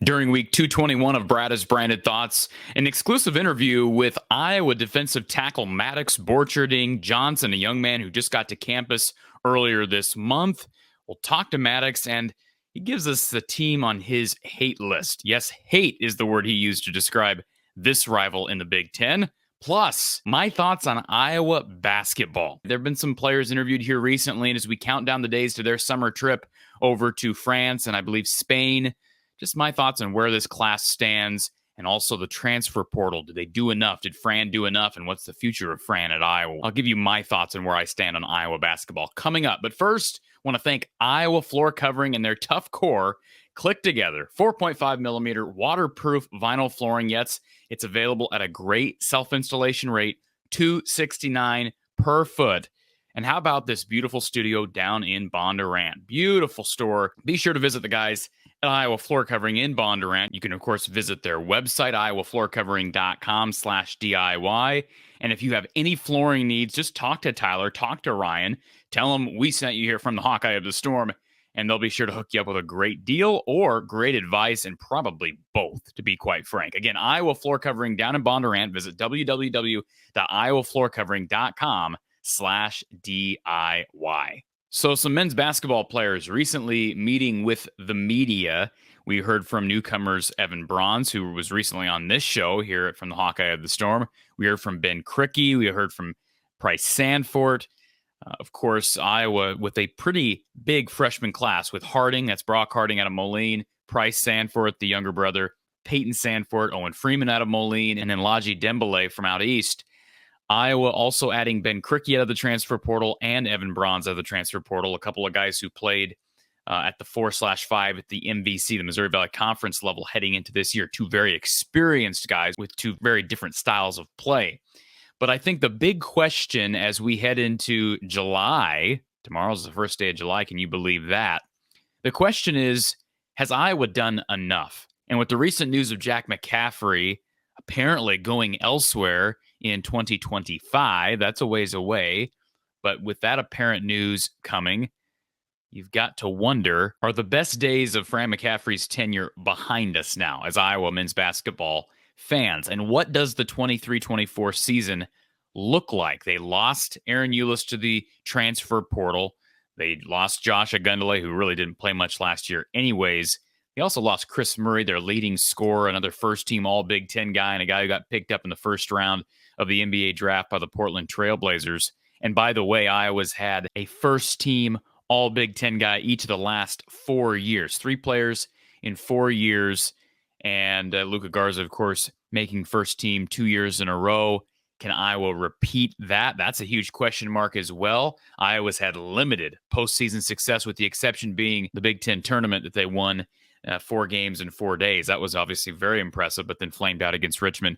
During week 221 of Brada's Branded Thoughts, an exclusive interview with Iowa defensive tackle Maddox Borcherding-Johnson, a young man who just got to campus earlier this month. We'll talk to Maddox, and he gives us the team on his hate list. Yes, hate is the word he used to describe this rival in the Big Ten. Plus, my thoughts on Iowa basketball. There have been some players interviewed here recently, and as we count down the days to their summer trip over to France and I believe Spain, just my thoughts on where this class stands and also the transfer portal. Did they do enough? Did Fran do enough? And what's the future of Fran at Iowa? I'll give you my thoughts on where I stand on Iowa basketball coming up. But first, I want to thank Iowa Floor Covering and their tough core. Click Together, 4.5 millimeter waterproof vinyl flooring. Yes, it's available at a great self-installation rate, $269 per foot. And how about this beautiful studio down in Bondurant? Beautiful store. Be sure to visit the guys at Iowa Floor Covering in Bondurant. You can, of course, visit their website, iowafloorcovering.com/DIY. And if you have any flooring needs, just talk to Tyler, talk to Ryan, tell them we sent you here from the Hawkeye of the Storm, and they'll be sure to hook you up with a great deal or great advice, and probably both, to be quite frank. Again, Iowa Floor Covering down in Bondurant. Visit www.iowafloorcovering.com/DIY. So some men's basketball players recently meeting with the media. We heard from newcomers Evan Bronze, who was recently on this show here from the Hawkeye of the Storm. We heard from Ben Krikke. We heard from Price Sandfort. Of course, Iowa with a pretty big freshman class with Harding, that's Brock Harding out of Moline, Price Sandfort, the younger brother, Peyton Sandfort, Owen Freeman out of Moline, and then Laji Dembele from out east. Iowa also adding Ben Krikke out of the transfer portal and Evan Bronze out of the transfer portal, a couple of guys who played at the 4/5 at the MVC, the Missouri Valley Conference level heading into this year. Two very experienced guys with two very different styles of play. But I think the big question as we head into July, tomorrow's the first day of July, can you believe that? The question is, has Iowa done enough? And with the recent news of Jack McCaffrey apparently going elsewhere in 2025, that's a ways away. But with that apparent news coming, you've got to wonder, are the best days of Fran McCaffrey's tenure behind us now as Iowa men's basketball fans? And what does the 23-24 season look like? They lost Aaron Eulis to the transfer portal. They lost Josh Agundale, who really didn't play much last year anyways. They also lost Chris Murray, their leading scorer, another first-team All-Big Ten guy, and a guy who got picked up in the first round of the NBA draft by the Portland Trailblazers. And by the way, Iowa's had a first-team All-Big Ten guy each of the last 4 years. 3 players in 4 years. And Luka Garza, of course, making first team 2 years in a row. Can Iowa repeat that? That's a huge question mark as well. Iowa's had limited postseason success, with the exception being the Big Ten tournament that they won 4 games in 4 days. That was obviously very impressive, but then flamed out against Richmond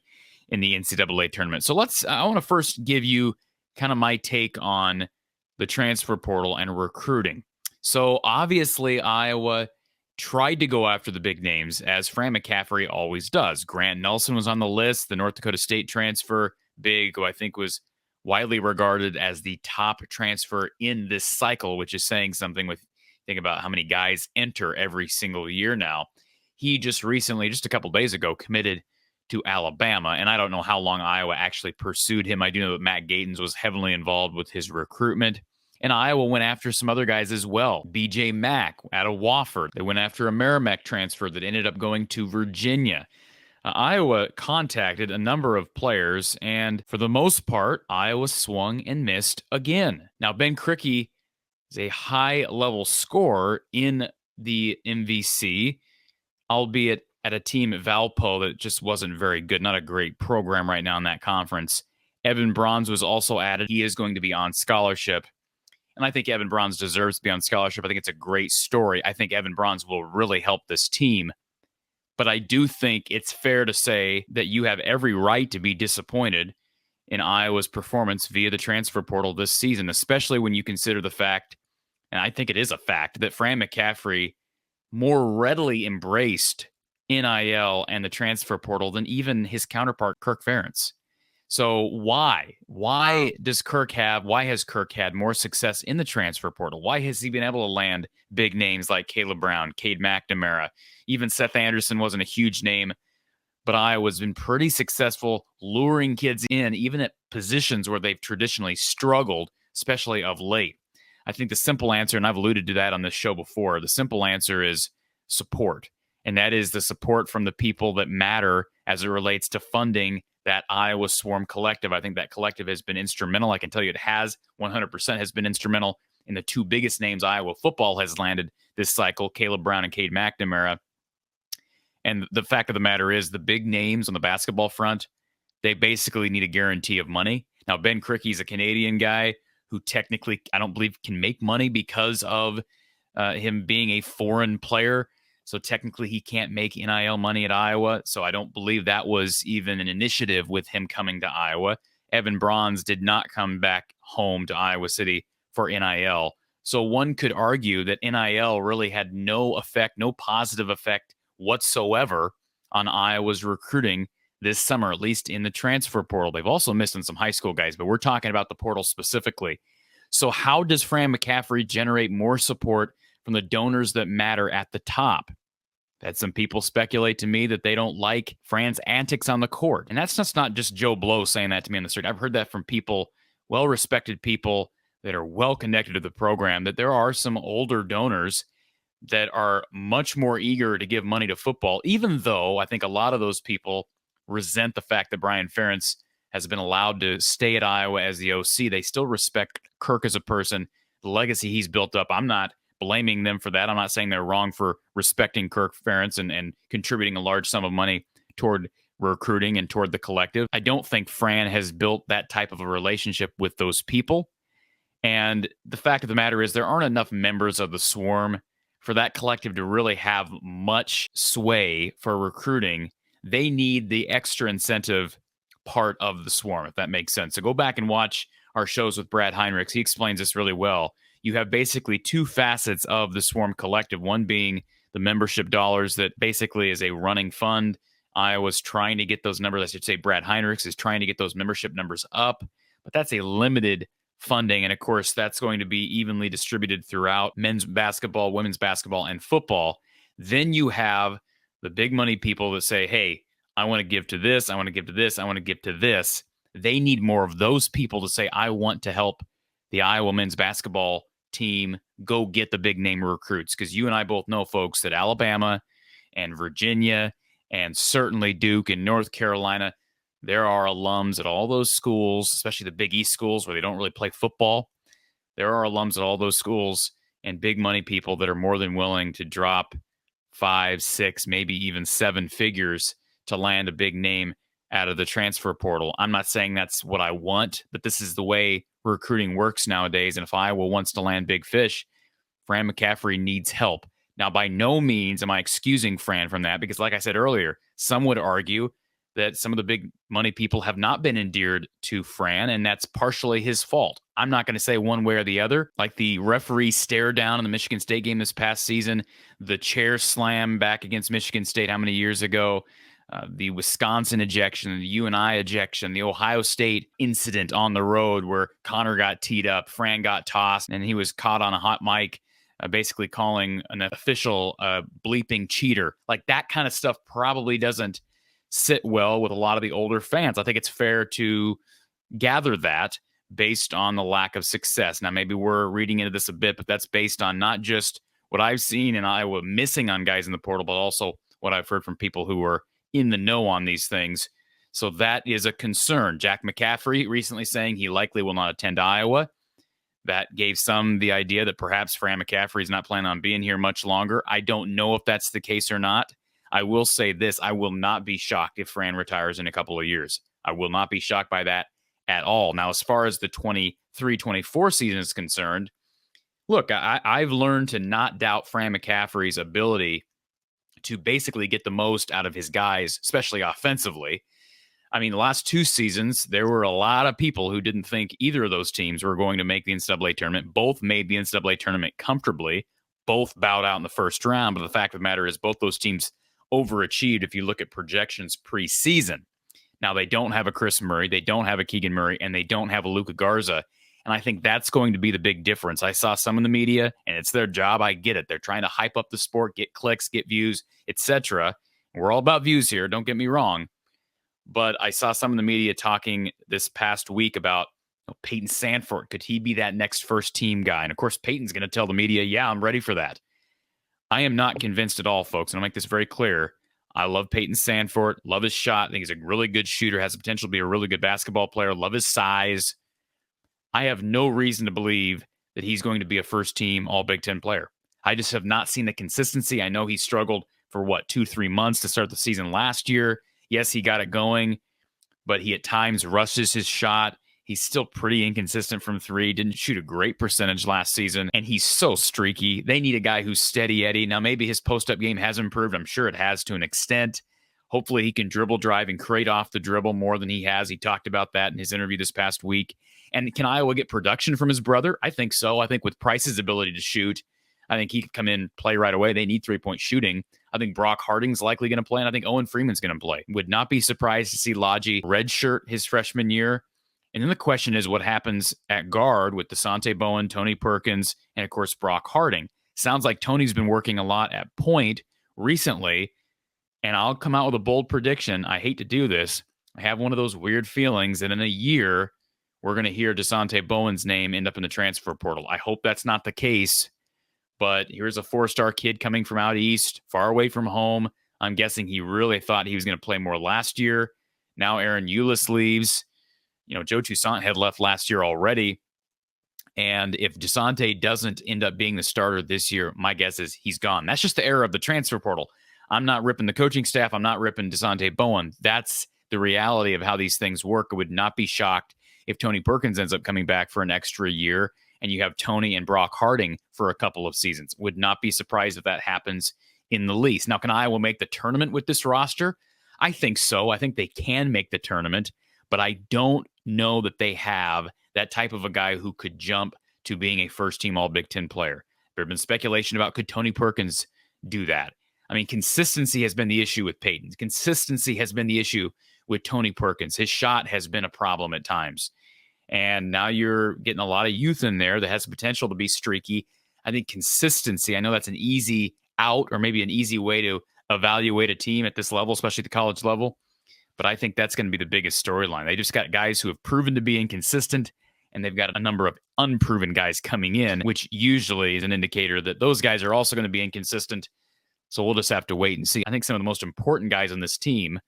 in the NCAA tournament. So I want to first give you kind of my take on the transfer portal and recruiting. So obviously Iowa tried to go after the big names, as Fran McCaffrey always does. Grant Nelson was on the list, the North Dakota State transfer, big, who I think was widely regarded as the top transfer in this cycle, which is saying something with think about how many guys enter every single year now. He just recently, just a couple days ago, committed to Alabama, and I don't know how long Iowa actually pursued him. I do know that Matt Gatens was heavily involved with his recruitment. And Iowa went after some other guys as well. B.J. Mack out of Wofford. They went after a Merrimack transfer that ended up going to Virginia. Iowa contacted a number of players, and for the most part, Iowa swung and missed again. Now, Ben Krikke is a high-level scorer in the MVC, albeit at a team at Valpo that just wasn't very good. Not a great program right now in that conference. Evan Bronze was also added. He is going to be on scholarship. And I think Evan Bronze deserves to be on scholarship. I think it's a great story. I think Evan Bronze will really help this team. But I do think it's fair to say that you have every right to be disappointed in Iowa's performance via the transfer portal this season, especially when you consider the fact, and I think it is a fact, that Fran McCaffrey more readily embraced NIL and the transfer portal than even his counterpart, Kirk Ferentz. So why has Kirk had more success in the transfer portal? Why has he been able to land big names like Caleb Brown, Cade McNamara? Even Seth Anderson wasn't a huge name, but Iowa's been pretty successful luring kids in, even at positions where they've traditionally struggled, especially of late. I think the simple answer, and I've alluded to that on this show before, the simple answer is support. And that is the support from the people that matter as it relates to funding that Iowa Swarm collective. I think that collective has been instrumental. I can tell you it has 100% has been instrumental in the two biggest names Iowa football has landed this cycle, Caleb Brown and Cade McNamara. And the fact of the matter is the big names on the basketball front, they basically need a guarantee of money. Now, Ben Krickey's a Canadian guy who technically, I don't believe, can make money because of him being a foreign player. So technically, he can't make NIL money at Iowa. So I don't believe that was even an initiative with him coming to Iowa. Evan Bronze did not come back home to Iowa City for NIL. So one could argue that NIL really had no effect, no positive effect whatsoever on Iowa's recruiting this summer, at least in the transfer portal. They've also missed on some high school guys, but we're talking about the portal specifically. So how does Fran McCaffery generate more support from the donors that matter at the top? Had some people speculate to me that they don't like Fran's antics on the court. And that's just not just Joe Blow saying that to me on the street. I've heard that from people, well-respected people that are well-connected to the program, that there are some older donors that are much more eager to give money to football, even though I think a lot of those people resent the fact that Brian Ferentz has been allowed to stay at Iowa as the OC. They still respect Kirk as a person, the legacy he's built up. I'm not blaming them for that. I'm not saying they're wrong for respecting Kirk Ferentz and contributing a large sum of money toward recruiting and toward the collective. I don't think Fran has built that type of a relationship with those people. And the fact of the matter is there aren't enough members of the Swarm for that collective to really have much sway for recruiting. They need the extra incentive part of the Swarm, if that makes sense. So go back and watch our shows with Brad Heinrichs. He explains this really well. You have basically two facets of the Swarm collective, one being the membership dollars that basically is a running fund. Iowa's trying to get those numbers. I should say Brad Heinrichs is trying to get those membership numbers up, but that's a limited funding. And of course, that's going to be evenly distributed throughout men's basketball, women's basketball, and football. Then you have the big money people that say, hey, I want to give to this, I want to give to this, I want to give to this. They need more of those people to say, I want to help the Iowa men's basketball team go get the big name recruits. Because you and I both know, folks, that Alabama and Virginia and certainly Duke and North Carolina, there are alums at all those schools, especially the Big East schools where they don't really play football. There are alums at all those schools and big money people that are more than willing to drop 5, 6, maybe even 7 figures to land a big name out of the transfer portal. I'm not saying that's what I want, but this is the way recruiting works nowadays. And if Iowa wants to land big fish, Fran McCaffery needs help. Now, by no means am I excusing Fran from that, because like I said earlier, some would argue that some of the big money people have not been endeared to Fran, and that's partially his fault. I'm not going to say one way or the other. Like the referee stare down in the Michigan State game this past season, the chair slam back against Michigan State how many years ago, the Wisconsin ejection, the UNI ejection, the Ohio State incident on the road where Connor got teed up, Fran got tossed, and he was caught on a hot mic basically calling an official bleeping cheater. Like that kind of stuff probably doesn't sit well with a lot of the older fans. I think it's fair to gather that based on the lack of success. Now, maybe we're reading into this a bit, but that's based on not just what I've seen in Iowa missing on guys in the portal, but also what I've heard from people who are in the know on these things. So that is a concern. Jack McCaffery recently saying he likely will not attend Iowa. That gave some the idea that perhaps Fran McCaffery is not planning on being here much longer. I don't know if that's the case or not. I will say this, I will not be shocked if Fran retires in a couple of years. I will not be shocked by that at all. Now, as far as the 23-24 season is concerned, look, I've learned to not doubt Fran McCaffery's ability to basically get the most out of his guys, especially offensively. I mean, the last 2 seasons, there were a lot of people who didn't think either of those teams were going to make the NCAA tournament. Both made the NCAA tournament comfortably. Both bowed out in the first round. But the fact of the matter is both those teams overachieved if you look at projections preseason. Now, they don't have a Chris Murray, they don't have a Keegan Murray, and they don't have a Luka Garza. And I think that's going to be the big difference. I saw some in the media, and it's their job. I get it. They're trying to hype up the sport, get clicks, get views, etc. We're all about views here. Don't get me wrong. But I saw some in the media talking this past week about Peyton Sandfort. Could he be that next first team guy? And of course, Peyton's going to tell the media, yeah, I'm ready for that. I am not convinced at all, folks. And I'll make this very clear. I love Peyton Sandfort. Love his shot. I think he's a really good shooter. Has the potential to be a really good basketball player. Love his size. I have no reason to believe that he's going to be a first team all Big Ten player. I just have not seen the consistency. I know he struggled for 2-3 months to start the season last year. Yes, he got it going, but he at times rushes his shot. He's still pretty inconsistent from three. Didn't shoot a great percentage last season, and he's so streaky. They need a guy who's steady Eddie. Now, maybe his post-up game has improved. I'm sure it has to an extent. Hopefully, he can dribble, drive, and create off the dribble more than he has. He talked about that in his interview this past week. And can Iowa get production from his brother? I think so. I think with Price's ability to shoot, I think he could come in, play right away. They need three-point shooting. I think Brock Harding's likely going to play, and I think Owen Freeman's going to play. Would not be surprised to see Lodgy redshirt his freshman year. And then the question is what happens at guard with DeSante Bowen, Tony Perkins, and, of course, Brock Harding. Sounds like Tony's been working a lot at point recently, and I'll come out with a bold prediction. I hate to do this. I have one of those weird feelings that in a year we're going to hear DeSante Bowen's name end up in the transfer portal. I hope that's not the case, but here's a four-star kid coming from out east, far away from home. I'm guessing he really thought he was going to play more last year. Now Aaron Eulis leaves. Joe Toussaint had left last year already. And if DeSante doesn't end up being the starter this year, my guess is he's gone. That's just the era of the transfer portal. I'm not ripping the coaching staff. I'm not ripping DeSante Bowen. That's the reality of how these things work. I would not be shocked if Tony Perkins ends up coming back for an extra year and you have Tony and Brock Harding for a couple of seasons. Would not be surprised if that happens in the least. Now, can Iowa make the tournament with this roster? I think so. I think they can make the tournament, but I don't know that they have that type of a guy who could jump to being a first-team All-Big Ten player. There have been speculation about could Tony Perkins do that. I mean, consistency has been the issue with Peyton. Consistency has been the issue with Tony Perkins. His shot has been a problem at times. And now you're getting a lot of youth in there that has the potential to be streaky. I think consistency, I know that's an easy out or maybe an easy way to evaluate a team at this level, especially at the college level. But I think that's going to be the biggest storyline. They just got guys who have proven to be inconsistent, and they've got a number of unproven guys coming in, which usually is an indicator that those guys are also going to be inconsistent. So we'll just have to wait and see. I think some of the most important guys on this team,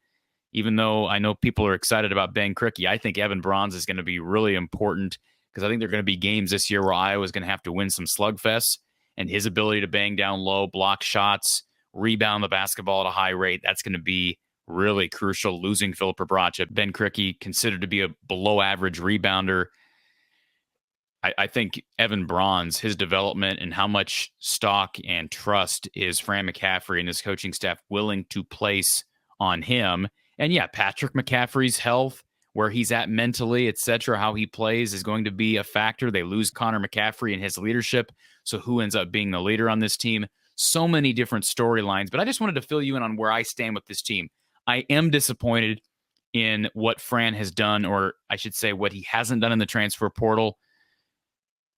even though I know people are excited about Ben Krikke, I think Evan Bronze is going to be really important because I think there are going to be games this year where Iowa is going to have to win some slugfests, and his ability to bang down low, block shots, rebound the basketball at a high rate, that's going to be really crucial. Losing Philip Rebraca, Ben Krikke considered to be a below-average rebounder. I think Evan Bronze, his development and how much stock and trust is Fran McCaffery and his coaching staff willing to place on him. And yeah, Patrick McCaffrey's health, where he's at mentally, etc., how he plays is going to be a factor. They lose Connor McCaffrey and his leadership. So who ends up being the leader on this team? So many different storylines, but I just wanted to fill you in on where I stand with this team. I am disappointed in what Fran has done, or I should say what he hasn't done in the transfer portal.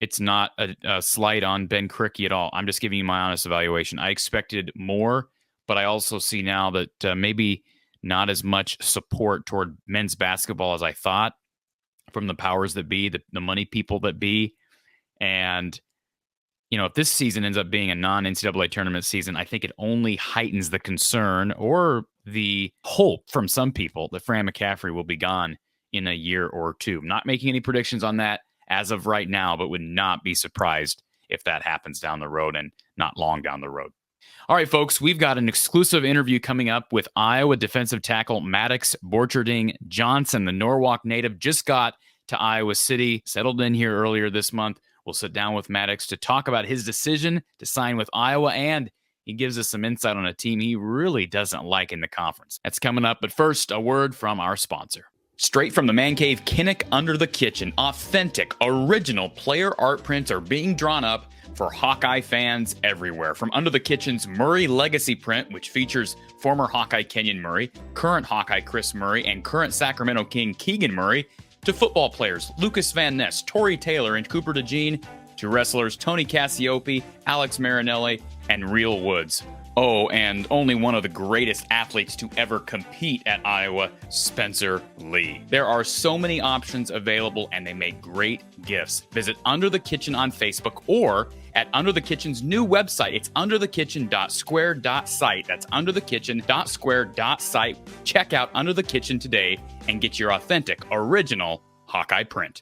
It's not a slight on Ben Krikke at all. I'm just giving you my honest evaluation. I expected more, but I also see now that maybe not as much support toward men's basketball as I thought from the powers that be, the money people that be. And, if this season ends up being a non-NCAA tournament season, I think it only heightens the concern or the hope from some people that Fran McCaffery will be gone in a year or two. I'm not making any predictions on that as of right now, but would not be surprised if that happens down the road and not long down the road. All right, folks, we've got an exclusive interview coming up with Iowa defensive tackle Maddox Borcharding-Johnson. The Norwalk native just got to Iowa City, settled in here earlier this month. We'll sit down with Maddox to talk about his decision to sign with Iowa, and he gives us some insight on a team he really doesn't like in the conference. That's coming up, but first, a word from our sponsor. Straight from the man cave, Kinnick Under the Kitchen, authentic, original player art prints are being drawn up for Hawkeye fans everywhere. From Under the Kitchen's Murray Legacy print, which features former Hawkeye Kenyon Murray, current Hawkeye Chris Murray, and current Sacramento King Keegan Murray, to football players Lucas Van Ness, Torrey Taylor, and Cooper DeJean, to wrestlers Tony Cassiope, Alex Marinelli, and Real Woods. Oh, and only one of the greatest athletes to ever compete at Iowa, Spencer Lee. There are so many options available, and they make great gifts. Visit Under the Kitchen on Facebook or at Under the Kitchen's new website. It's underthekitchen.square.site. That's underthekitchen.square.site. Check out Under the Kitchen today and get your authentic, original Hawkeye print.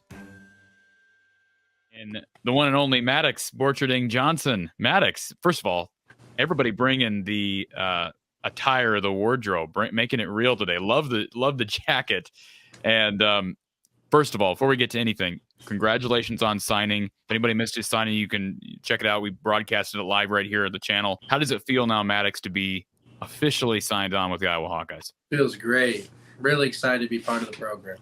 And the one and only Maddox Borcherding-Johnson. Maddox, first of all, everybody bringing the attire, the wardrobe, making it real today. Love the jacket. And first of all, before we get to anything, congratulations on signing. If anybody missed his signing, you can check it out. We broadcasted it live right here at the channel. How does it feel now, Maddox, to be officially signed on with the Iowa Hawkeyes? Feels great. Really excited to be part of the program.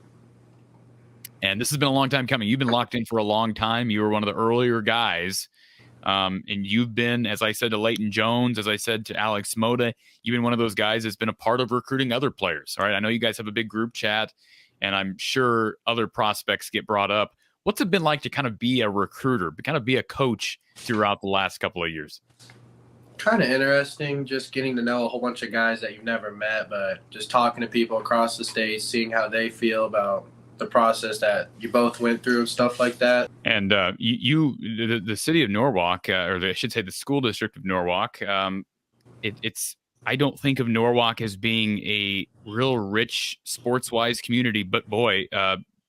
And this has been a long time coming. You've been locked in for a long time. You were one of the earlier guys. And you've been, as I said to Leighton Jones, as I said to Alex Moda, you've been one of those guys that's been a part of recruiting other players. All right. I know you guys have a big group chat, and I'm sure other prospects get brought up. What's it been like to kind of be a recruiter, kind of be a coach throughout the last couple of years? Kind of interesting, just getting to know a whole bunch of guys that you've never met, but just talking to people across the state, seeing how they feel about the process that you both went through and stuff like that. And the city of Norwalk, I should say the school district of Norwalk, it's I don't think of Norwalk as being a real rich sports-wise community, but boy,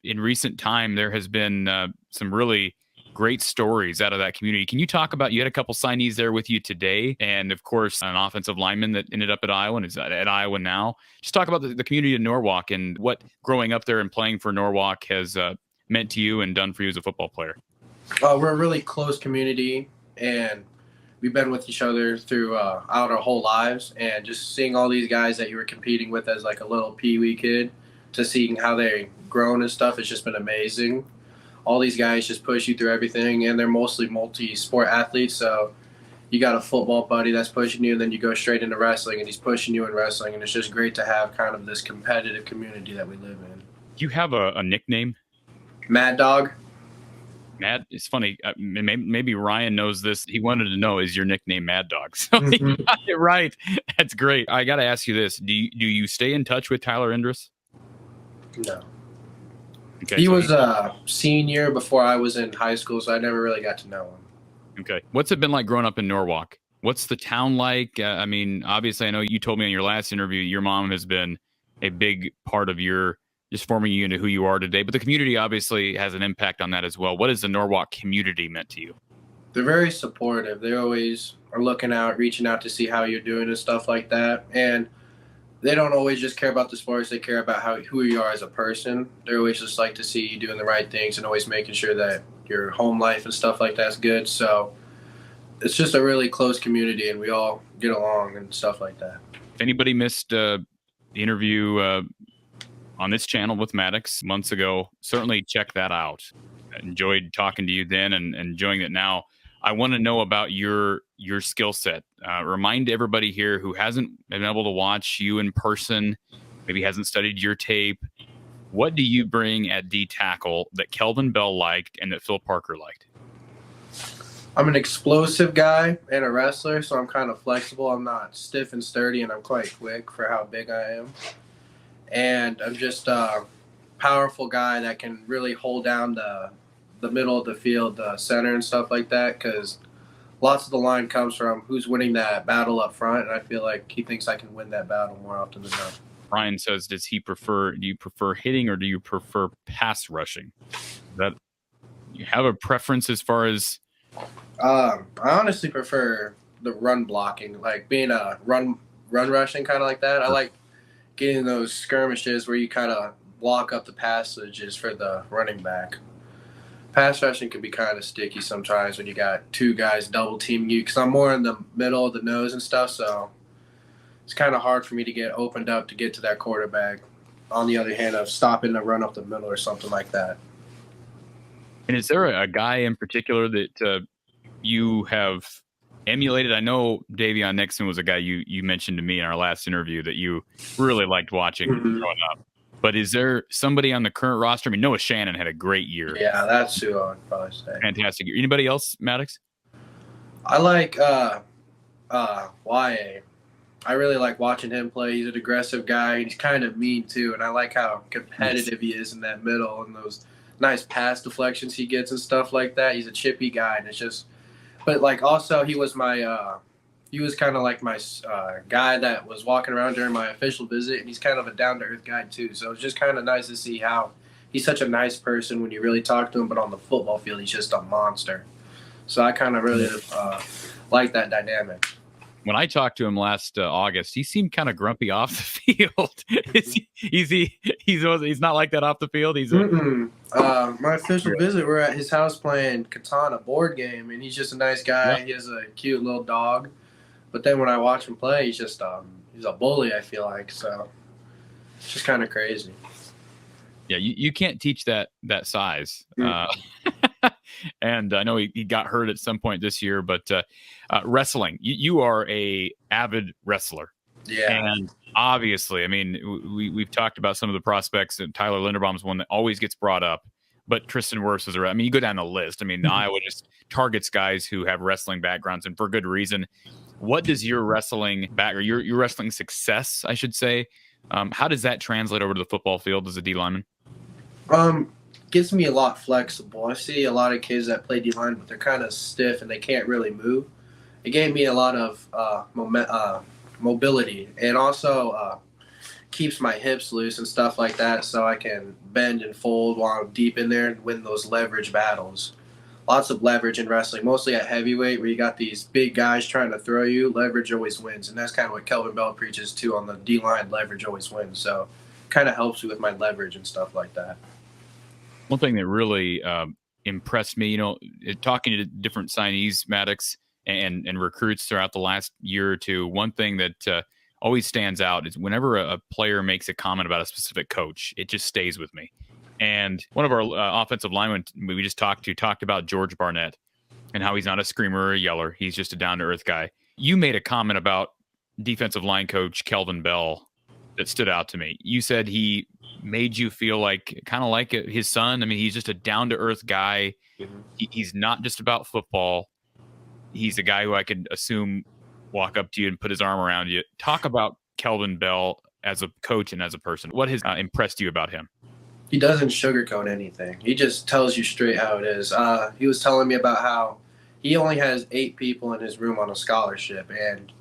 in recent time there has been some really great stories out of that community. Can you talk about, you had a couple signees there with you today, and of course an offensive lineman that ended up at Iowa and is at Iowa now. Just talk about the community of Norwalk and what growing up there and playing for Norwalk has meant to you and done for you as a football player. We're a really close community, and we've been with each other throughout our whole lives, and just seeing all these guys that you were competing with as like a little pee-wee kid to seeing how they've grown and stuff, it's just been amazing. All these guys just push you through everything, and they're mostly multi-sport athletes. So you got a football buddy that's pushing you, and then you go straight into wrestling, and he's pushing you in wrestling. And it's just great to have kind of this competitive community that we live in. Do you have a nickname? Mad Dog. Mad. It's funny. Maybe Ryan knows this. He wanted to know, is your nickname Mad Dog? So he got it right. That's great. I got to ask you this. Do you stay in touch with Tyler Indris? No. Okay, he was a senior before I was in high school, so I never really got to know him. Okay. What's it been like growing up in Norwalk? What's the town like? I mean, obviously, I know you told me in your last interview, your mom has been a big part of your just forming you into who you are today, but the community obviously has an impact on that as well. What has the Norwalk community meant to you? They're very supportive. They always are looking out, reaching out to see how you're doing and stuff like that. And they don't always just care about the sports. They care about who you are as a person. They always just like to see you doing the right things and always making sure that your home life and stuff like that's good. So it's just a really close community, and we all get along and stuff like that. If anybody missed the interview on this channel with Maddox months ago, certainly check that out. I enjoyed talking to you then and enjoying it now. I want to know about your skill set. Remind everybody here who hasn't been able to watch you in person, maybe hasn't studied your tape. What do you bring at D tackle that Kelvin Bell liked and that Phil Parker liked? I'm an explosive guy and a wrestler, so I'm kind of flexible. I'm not stiff and sturdy, and I'm quite quick for how big I am. And I'm just a powerful guy that can really hold down the middle of the field, the center and stuff like that, because lots of the line comes from who's winning that battle up front, and I feel like he thinks I can win that battle more often than not. Brian says, do you prefer hitting or do you prefer pass rushing? That you have a preference as far as? I honestly prefer the run blocking, like being a run rushing kind of like that. I like getting those skirmishes where you kind of block up the passages for the running back. Pass rushing can be kind of sticky sometimes when you got two guys double teaming you, because I'm more in the middle of the nose and stuff, so it's kind of hard for me to get opened up to get to that quarterback. On the other hand, of stopping to run up the middle or something like that. And is there a guy in particular that you have emulated. I know Davion Nixon was a guy you mentioned to me in our last interview that you really liked watching growing up. But is there somebody on the current roster? I mean, Noah Shannon had a great year. Yeah, that's who I would probably say. Fantastic year. Anybody else, Maddox? I like YA. I really like watching him play. He's an aggressive guy, and he's kind of mean too. And I like how competitive he is in that middle and those nice pass deflections he gets and stuff like that. He's a chippy guy, and it's just. But like also, he was my. He was kind of like my guy that was walking around during my official visit, and he's kind of a down-to-earth guy too. So it's just kind of nice to see how he's such a nice person when you really talk to him, but on the football field, he's just a monster. So I kind of really like that dynamic. When I talked to him last August, he seemed kind of grumpy off the field. He's not like that off the field. My official visit, we're at his house playing Katana board game, and he's just a nice guy. Yeah. He has a cute little dog. But then when I watch him play, he's just he's a bully, I feel like. So it's just kind of crazy. Yeah, you can't teach that size. And I know he got hurt at some point this year, but wrestling, you are a avid wrestler. Yeah. And obviously, I mean, we've talked about some of the prospects, and Tyler Linderbaum's one that always gets brought up. But Tristan Wirfs is around. I mean, you go down the list. I mean, Iowa just targets guys who have wrestling backgrounds, and for good reason. What does your wrestling or your wrestling success, I should say, how does that translate over to the football field as a D lineman? Gets me a lot flexible. I see a lot of kids that play D line, but they're kind of stiff and they can't really move. It gave me a lot of mobility, and also keeps my hips loose and stuff like that, so I can bend and fold while I'm deep in there and win those leverage battles. Lots of leverage in wrestling, mostly at heavyweight, where you got these big guys trying to throw you. Leverage always wins, and that's kind of what Kelvin Bell preaches too on the D-line. Leverage always wins, so kind of helps me with my leverage and stuff like that. One thing that really impressed me, talking to different signees, Maddux, and recruits throughout the last year or two, one thing that always stands out is whenever a player makes a comment about a specific coach, it just stays with me. And one of our offensive linemen we just talked about George Barnett and how he's not a screamer or a yeller. He's just a down-to-earth guy. You made a comment about defensive line coach Kelvin Bell that stood out to me. You said he made you feel kind of like his son. I mean, he's just a down-to-earth guy. Mm-hmm. He's not just about football. He's a guy who I could assume walk up to you and put his arm around you. Talk about Kelvin Bell as a coach and as a person. What has impressed you about him? He doesn't sugarcoat anything. He just tells you straight how it is. He was telling me about how he only has 8 people in his room on a scholarship, and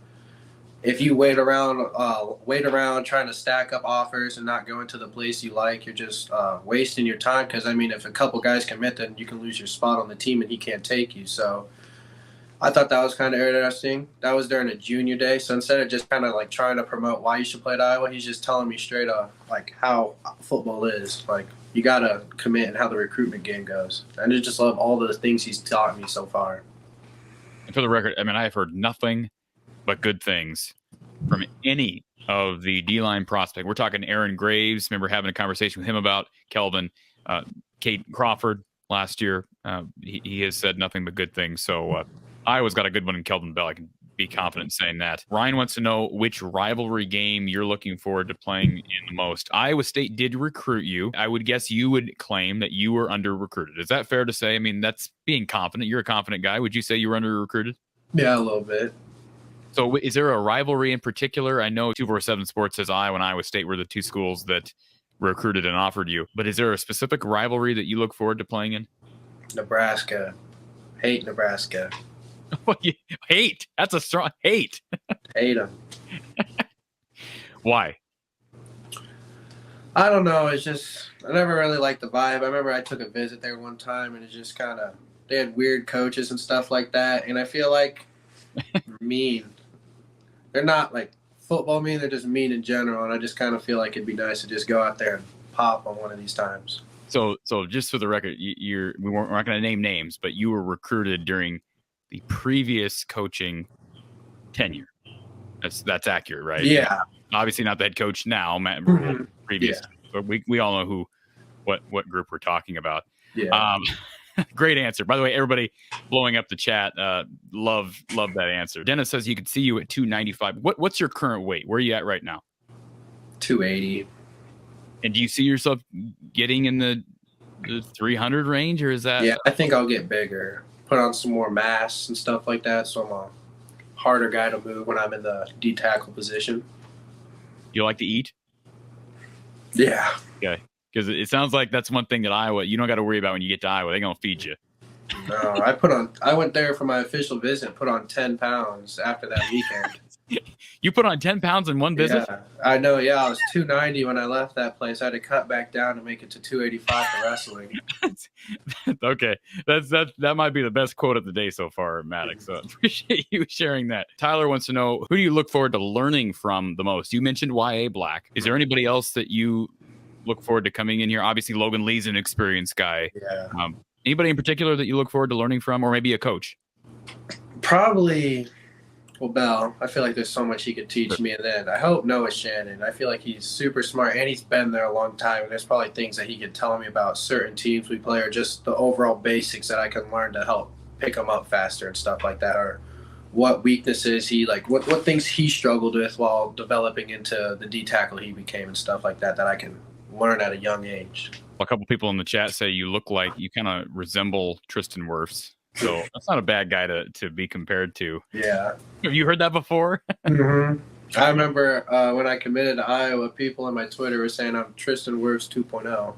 if you wait around trying to stack up offers and not go into the place you like, you're just wasting your time. Because I mean, if a couple guys commit, then you can lose your spot on the team, and he can't take you. So I thought that was kind of interesting. That was during a junior day. So instead of just kind of like trying to promote why you should play at Iowa, he's just telling me straight up like how football is. Like, you got to commit and how the recruitment game goes. And I just love all the things he's taught me so far. And for the record, I mean, I have heard nothing but good things from any of the D-line prospect. We're talking Aaron Graves. Remember having a conversation with him about Kelvin. Kate Crawford last year. He has said nothing but good things. So Iowa's got a good one in Kelvin Bell. I can be confident saying that. Ryan wants to know which rivalry game you're looking forward to playing in the most. Iowa State did recruit you. I would guess you would claim that you were under-recruited. Is that fair to say? I mean, that's being confident. You're a confident guy. Would you say you were under-recruited? Yeah, a little bit. So is there a rivalry in particular? I know 247 Sports says Iowa and Iowa State were the 2 schools that recruited and offered you. But is there a specific rivalry that you look forward to playing in? Nebraska. Hate Nebraska. Hate. That's a strong hate. Hate them. Why? I don't know. It's just, I never really liked the vibe. I remember I took a visit there one time, and it just kind of, they had weird coaches and stuff like that. And I feel like mean. They're not like football mean. They're just mean in general. And I just kind of feel like it'd be nice to just go out there and pop on one of these times. So just for the record, we're not going to name names, but you were recruited during the previous coaching tenure. That's accurate, right? Yeah. Obviously not the head coach now, Matt. Previous, yeah. But we all know what group we're talking about. Yeah. Great answer. By the way, everybody blowing up the chat. Love that answer. Dennis says he could see you at 295. What's your current weight? Where are you at right now? 280. And do you see yourself getting in the 300 range, or is that? Yeah, I think I'll get bigger. Put on some more mass and stuff like that, so I'm a harder guy to move when I'm in the D tackle position. You like to eat? Yeah. Okay. Because it sounds like that's one thing that Iowa, you don't got to worry about when you get to Iowa. They're going to feed you. No, I went there for my official visit, put on 10 pounds after that weekend. You put on 10 pounds in one visit? Yeah, I know. Yeah, I was 290 when I left that place. I had to cut back down to make it to 285 for wrestling. Okay. That might be the best quote of the day so far, Maddox. So appreciate you sharing that. Tyler wants to know, who do you look forward to learning from the most? You mentioned YA Black. Is there anybody else that you look forward to coming in here? Obviously, Logan Lee's an experienced guy. Yeah. Anybody in particular that you look forward to learning from, or maybe a coach? Probably, well, Bell. I feel like there's so much he could teach me. And then I hope Noah Shannon. I feel like he's super smart, and he's been there a long time. And there's probably things that he could tell me about certain teams we play, or just the overall basics that I can learn to help pick them up faster and stuff like that, or what weaknesses he, like, what things he struggled with while developing into the D tackle he became and stuff like that I can learn at a young age. A couple people in the chat say you look like you kind of resemble Tristan Wirfs. So that's not a bad guy to be compared to. Yeah. Have you heard that before? Mm-hmm. I remember when I committed to Iowa, people on my Twitter were saying I'm Tristan Wirfs 2.0.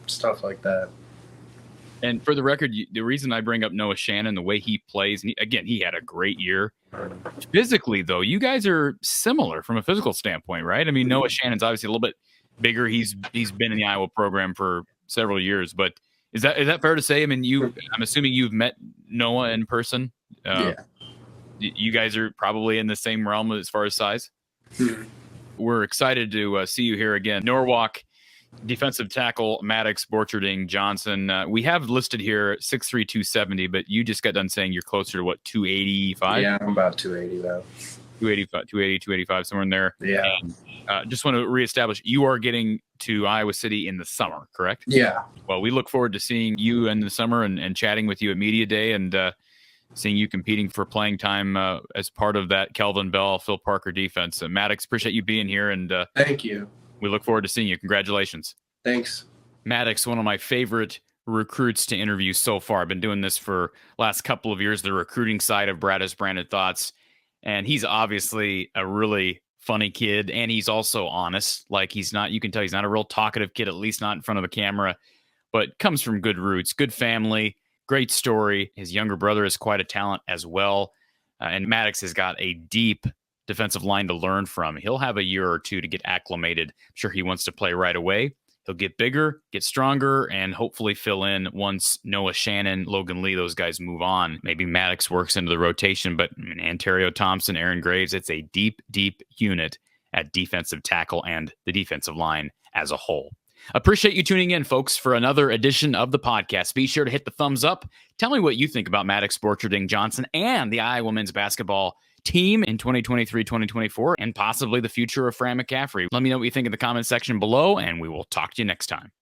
Stuff like that. And for the record, the reason I bring up Noah Shannon, the way he plays, and he had a great year. Physically, though, you guys are similar from a physical standpoint, right? I mean, Noah Shannon's obviously a little bit bigger. He's been in the Iowa program for several years, but is that fair to say? I mean, I'm assuming you've met Noah in person. Yeah. You guys are probably in the same realm as far as size. Mm-hmm. We're excited to see you here again. Norwalk defensive tackle Maddox Borcherding-Johnson. We have listed here 6'3", 270, but you just got done saying you're closer to what, 285? Yeah, I'm about 280 though. 285, somewhere in there. Yeah. And, just want to reestablish, you are getting to Iowa City in the summer, correct? Yeah. Well, we look forward to seeing you in the summer and chatting with you at Media Day and seeing you competing for playing time as part of that Kelvin Bell, Phil Parker defense. Maddox, appreciate you being here. And thank you. We look forward to seeing you. Congratulations. Thanks. Maddox, one of my favorite recruits to interview so far. I've been doing this for last couple of years, the recruiting side of Brada's Branded Thoughts. And he's obviously a really funny kid. And he's also honest. Like, you can tell he's not a real talkative kid, at least not in front of a camera, but comes from good roots, good family, great story. His younger brother is quite a talent as well. And Maddox has got a deep defensive line to learn from. He'll have a year or two to get acclimated. I'm sure he wants to play right away. He'll get bigger, get stronger, and hopefully fill in once Noah Shannon, Logan Lee, those guys move on. Maybe Maddox works into the rotation, but Ontario Thompson, Aaron Graves, it's a deep, deep unit at defensive tackle and the defensive line as a whole. Appreciate you tuning in, folks, for another edition of the podcast. Be sure to hit the thumbs up. Tell me what you think about Maddox Borcharding-Johnson and the Iowa men's basketball team in 2023-2024, and possibly the future of Fran McCaffrey. Let me know what you think in the comment section below, and we will talk to you next time.